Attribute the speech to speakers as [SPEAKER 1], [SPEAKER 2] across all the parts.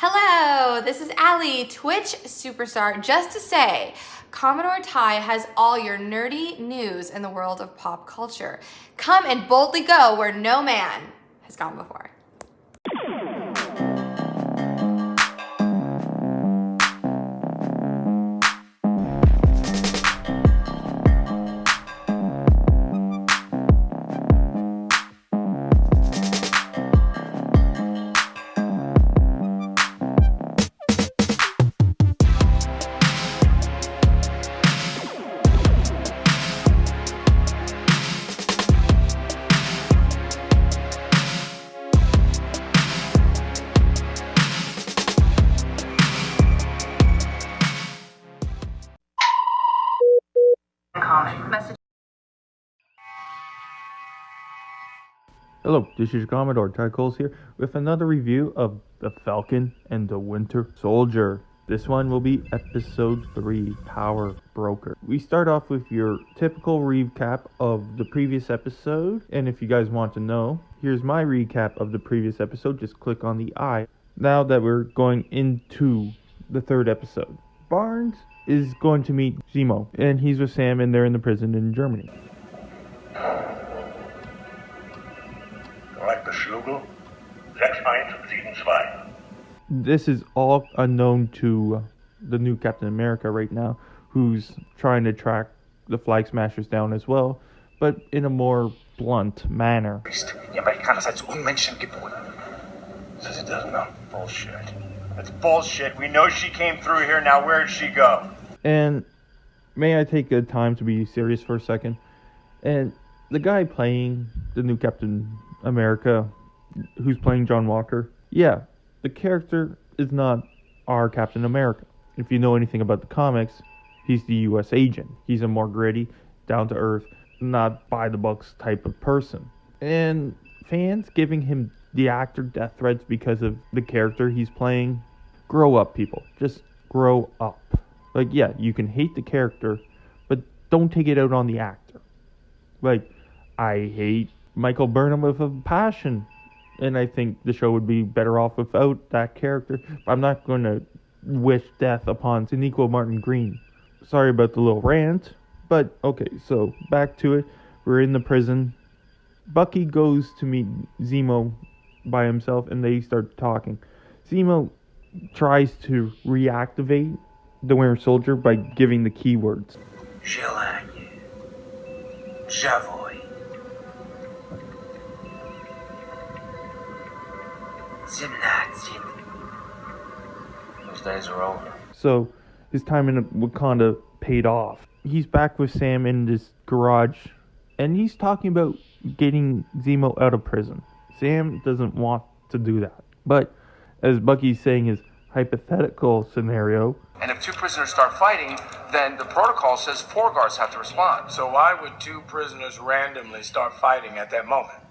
[SPEAKER 1] Hello, this is Allie, Twitch superstar, just to say, Commodore Ty has all your nerdy news in the world of pop culture. Come and boldly go where no man has gone before.
[SPEAKER 2] Hello, this is Commodore Ty Coles here with another review of The Falcon and the Winter Soldier. This one will be episode 3, Power Broker. We start off with your typical recap of the previous episode, and if you guys want to know, here's my recap of the previous episode. Just click on the I. Now that we're going into the third episode, Barnes is going to meet Zemo, and he's with Sam, and they're in the prison in Germany.
[SPEAKER 3] Schlugel 6172.
[SPEAKER 2] This is all unknown to the new Captain America right now, who's trying to track the Flag Smashers down as well, but in a more blunt manner.
[SPEAKER 3] Die Amerikaner seid so Unmenschen geboren. Says it doesn't know. Bullshit. That's bullshit. We know she came through here. Now where'd she go?
[SPEAKER 2] And may I take a time to be serious for a second? And the guy playing the new Captain America, who's playing John Walker, yeah, the character is not our Captain America. If you know anything about the comics, he's the U.S. agent. He's a more gritty, down-to-earth, not by-the-books type of person. And fans giving him the actor death threats because of the character he's playing, grow up, people. Just grow up. Like, yeah, you can hate the character, but don't take it out on the actor. Like, I hate Michael Burnham with a passion, and I think the show would be better off without that character. I'm not going to wish death upon Sonequa Martin Green. Sorry about the little rant, but okay, so back to it. We're in the prison. Bucky goes to meet Zemo by himself, and they start talking. Zemo tries to reactivate the Winter Soldier by giving the keywords.
[SPEAKER 3] Желание. Живой. Those days are over.
[SPEAKER 2] So his time in Wakanda paid off. He's back with Sam in this garage, and he's talking about getting Zemo out of prison. Sam doesn't want to do that. But as Bucky's saying his hypothetical scenario,
[SPEAKER 4] and if 2 prisoners start fighting, then the protocol says 4 guards have to respond.
[SPEAKER 5] So why would 2 prisoners randomly start fighting at that moment?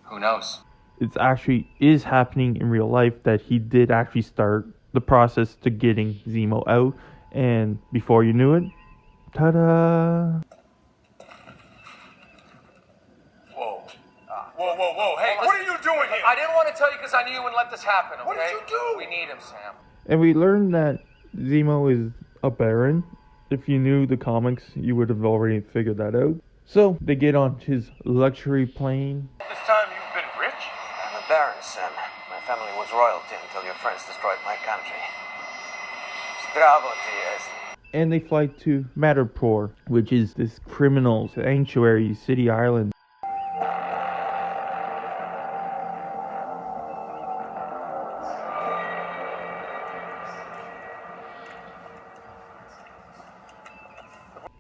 [SPEAKER 4] Who knows?
[SPEAKER 2] it actually is happening in real life, that he did actually start the process to getting Zemo out, and before you knew it, ta-da!
[SPEAKER 5] Whoa. Hey, what are you doing here?
[SPEAKER 4] I didn't want to tell you because I knew you wouldn't let this happen, okay?
[SPEAKER 5] What did you do?
[SPEAKER 4] We need him, Sam.
[SPEAKER 2] And we learned that Zemo is a Baron. If you knew the comics, you would have already figured that out. So they get on his luxury plane.
[SPEAKER 5] This time you've been rich?
[SPEAKER 6] I'm a Baron, son. My family was royalty until your friends destroyed my country. Stravo ti
[SPEAKER 2] And they fly to Madripoor, which is this criminal sanctuary city island.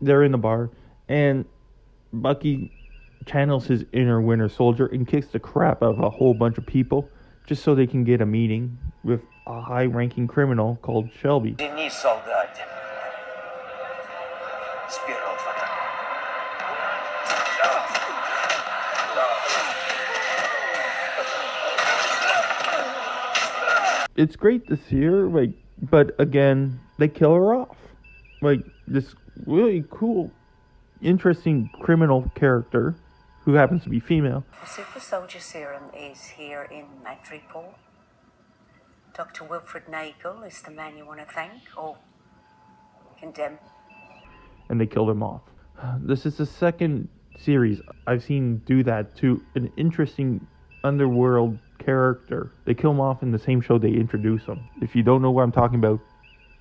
[SPEAKER 2] They're in the bar, and Bucky channels his inner Winter Soldier and kicks the crap out of a whole bunch of people just so they can get a meeting with a high-ranking criminal called Shelby.
[SPEAKER 6] Denis Soldat. Spiro
[SPEAKER 2] It's great to see her, but again, they kill her off. This really cool, interesting criminal character who happens to be female.
[SPEAKER 7] The super soldier serum is here in Madripoor. Dr. Wilfred Nagel is the man you want to thank or condemn.
[SPEAKER 2] And they killed him off. This is the second series I've seen do that to an interesting underworld character. They kill him off in the same show they introduce him. If you don't know what I'm talking about,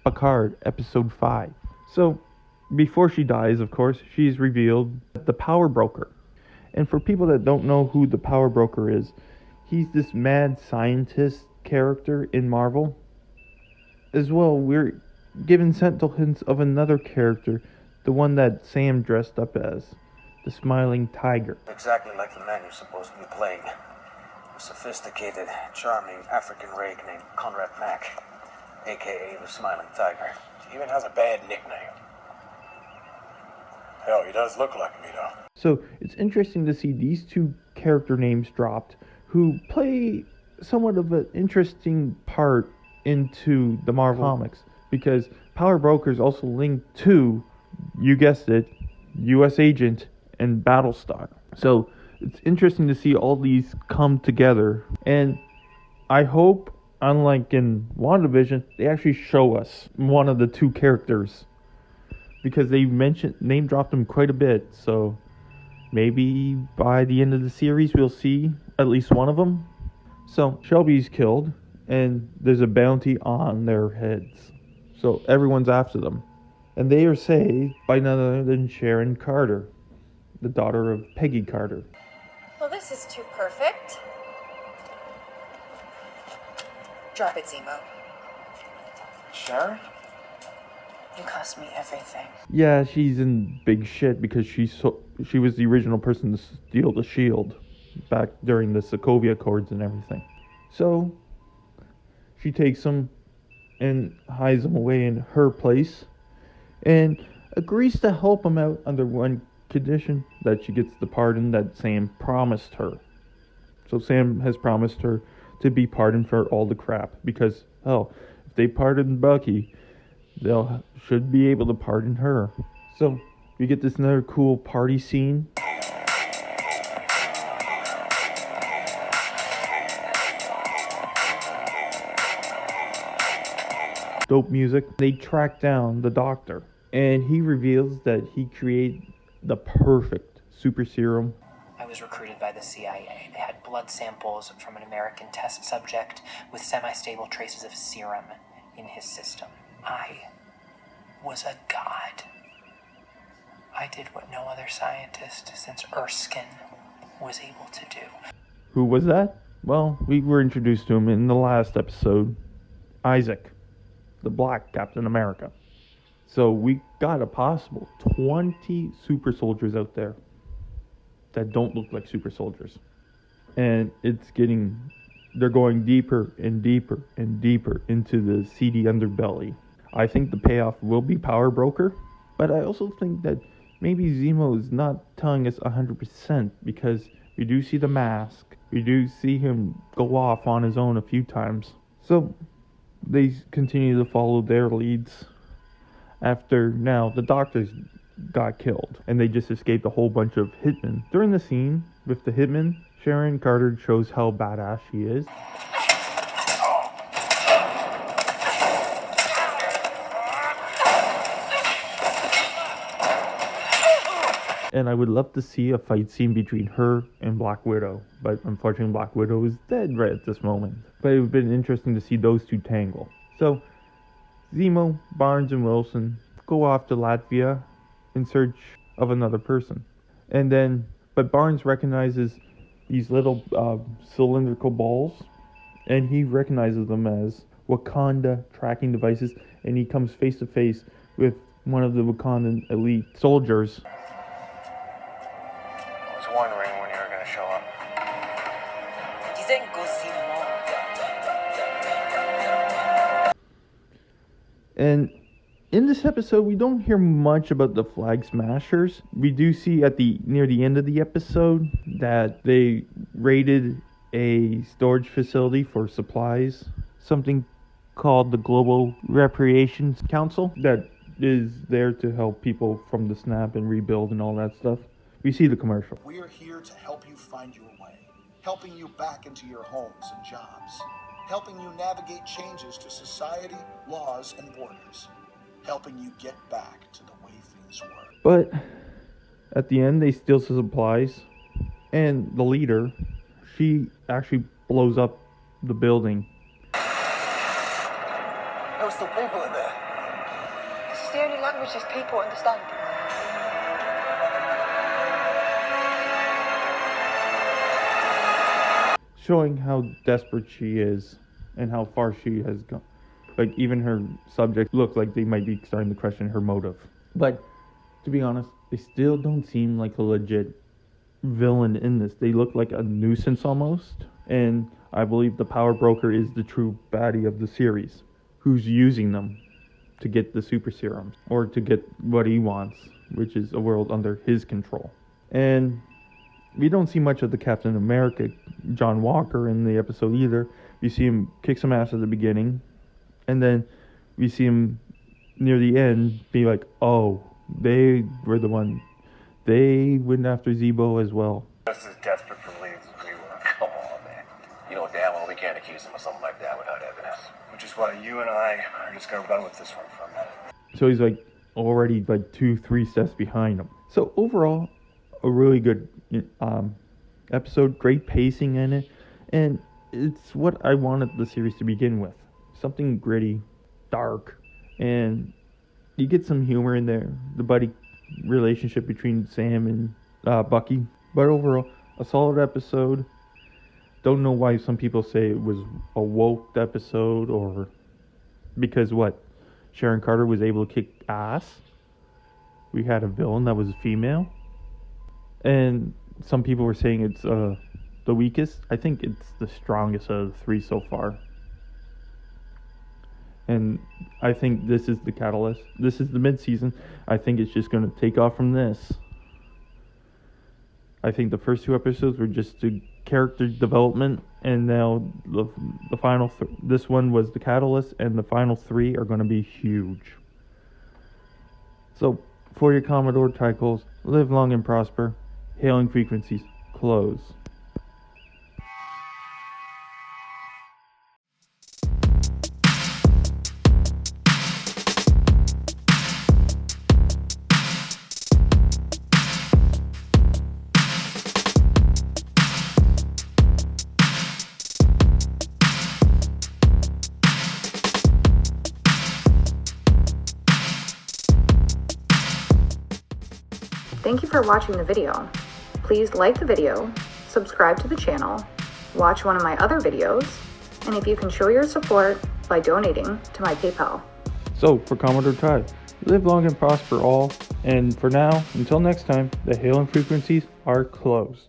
[SPEAKER 2] Picard, episode 5. So, before she dies, of course, she's revealed the Power Broker. And for people that don't know who the Power Broker is, he's this mad scientist character in Marvel. As well, we're given sentinel hints of another character, the one that Sam dressed up as, the Smiling Tiger.
[SPEAKER 6] Exactly like the man you're supposed to be playing. A sophisticated, charming African rake named Conrad Mack, aka the Smiling Tiger.
[SPEAKER 5] He even has a bad nickname. Hell, he does look like me, though.
[SPEAKER 2] So it's interesting to see these two character names dropped who play somewhat of an interesting part into the Marvel comics, because Power Broker is also linked to, you guessed it, US Agent and Battlestar. So it's interesting to see all these come together, and I hope, unlike in WandaVision, they actually show us one of the two characters, because they name dropped them quite a bit. So maybe by the end of the series we'll see at least one of them. So Shelby's killed, and there's a bounty on their heads, so everyone's after them, and they are saved by none other than Sharon Carter, the daughter of Peggy Carter.
[SPEAKER 8] Well, this is too perfect. Drop it, Zemo.
[SPEAKER 5] Sharon?
[SPEAKER 8] You cost me everything.
[SPEAKER 2] Yeah, she's in big shit because she was the original person to steal the shield back during the Sokovia Accords and everything. So she takes him and hides him away in her place and agrees to help him out under one condition, that she gets the pardon that Sam promised her. So Sam has promised her to be pardoned for all the crap, because, hell, if they pardon Bucky, they'll should be able to pardon her. So we get this another cool party scene. Dope music. They track down the Doctor, and he reveals that he created the perfect super serum.
[SPEAKER 9] I was recruited by the CIA. They had blood samples from an American test subject with semi-stable traces of serum in his system. I was a god. I did what no other scientist since Erskine was able to do.
[SPEAKER 2] Who was that? Well, we were introduced to him in the last episode. Isaac, the Black Captain America. So we got a possible 20 super soldiers out there that don't look like super soldiers. And they're going deeper and deeper and deeper into the seedy underbelly. I think the payoff will be Power Broker, but I also think that maybe Zemo is not telling us 100%, because we do see the mask. We do see him go off on his own a few times. So they continue to follow their leads. After now, the Doctors got killed, and they just escaped a whole bunch of hitmen. During the scene with the hitmen, Sharon Carter shows how badass she is. And I would love to see a fight scene between her and Black Widow, but unfortunately Black Widow is dead right at this moment. But it would have been interesting to see those two tangle. So Zemo, Barnes, and Wilson go off to Latvia in search of another person. But Barnes recognizes these little cylindrical balls, and he recognizes them as Wakanda tracking devices, and he comes face to face with one of the Wakandan elite soldiers.
[SPEAKER 6] I was wondering when you were going to show up.
[SPEAKER 2] And in this episode, we don't hear much about the Flag Smashers. We do see near the end of the episode that they raided a storage facility for supplies, something called the Global Reparations Council, that is there to help people from the snap and rebuild and all that stuff. We see the commercial.
[SPEAKER 10] We are here to help you find your way, helping you back into your homes and jobs, helping you navigate changes to society, laws, and borders, helping you get back to the way things were.
[SPEAKER 2] But at the end, they steal some supplies, and the leader, she actually blows up the building.
[SPEAKER 6] There were still people in there.
[SPEAKER 8] This is the only language these people understand.
[SPEAKER 2] Showing how desperate she is and how far she has gone. Like, even her subjects look like they might be starting to question her motive. But, to be honest, they still don't seem like a legit villain in this. They look like a nuisance almost. And I believe the power broker is the true baddie of the series, who's using them to get the super serums, or to get what he wants, which is a world under his control. And we don't see much of the Captain America, John Walker, in the episode either. You see him kick some ass at the beginning, and then we see him near the end be like, oh, they were the one. They went after Zebo as well.
[SPEAKER 3] Just as desperate for leads as we were.
[SPEAKER 6] Come on, man. You know damn well we can't accuse him of something like that without evidence.
[SPEAKER 3] Which is why you and I are just gonna run with this one for a minute.
[SPEAKER 2] So he's like already like 2-3 steps behind him. So overall, a really good episode, great pacing in it, and it's what I wanted the series to begin with. Something gritty, dark, and you get some humor in there. The buddy relationship between Sam and Bucky. But overall, a solid episode. Don't know why some people say it was a woke episode, or because what? Sharon Carter was able to kick ass. We had a villain that was female. And some people were saying it's the weakest. I think it's the strongest of the three so far. And I think this is the catalyst. This is the mid-season. I think it's just going to take off from this. I think the first 2 episodes were just the character development, and now the final this one was the catalyst, and the final 3 are going to be huge. So, for your Commodore Tychos, live long and prosper. Hailing frequencies, close.
[SPEAKER 11] Thank you for watching the video. Please like the video, subscribe to the channel, watch one of my other videos, and if you can show your support by donating to my PayPal.
[SPEAKER 2] So, for Commodore Ty, live long and prosper all, and for now, until next time, the hailing frequencies are closed.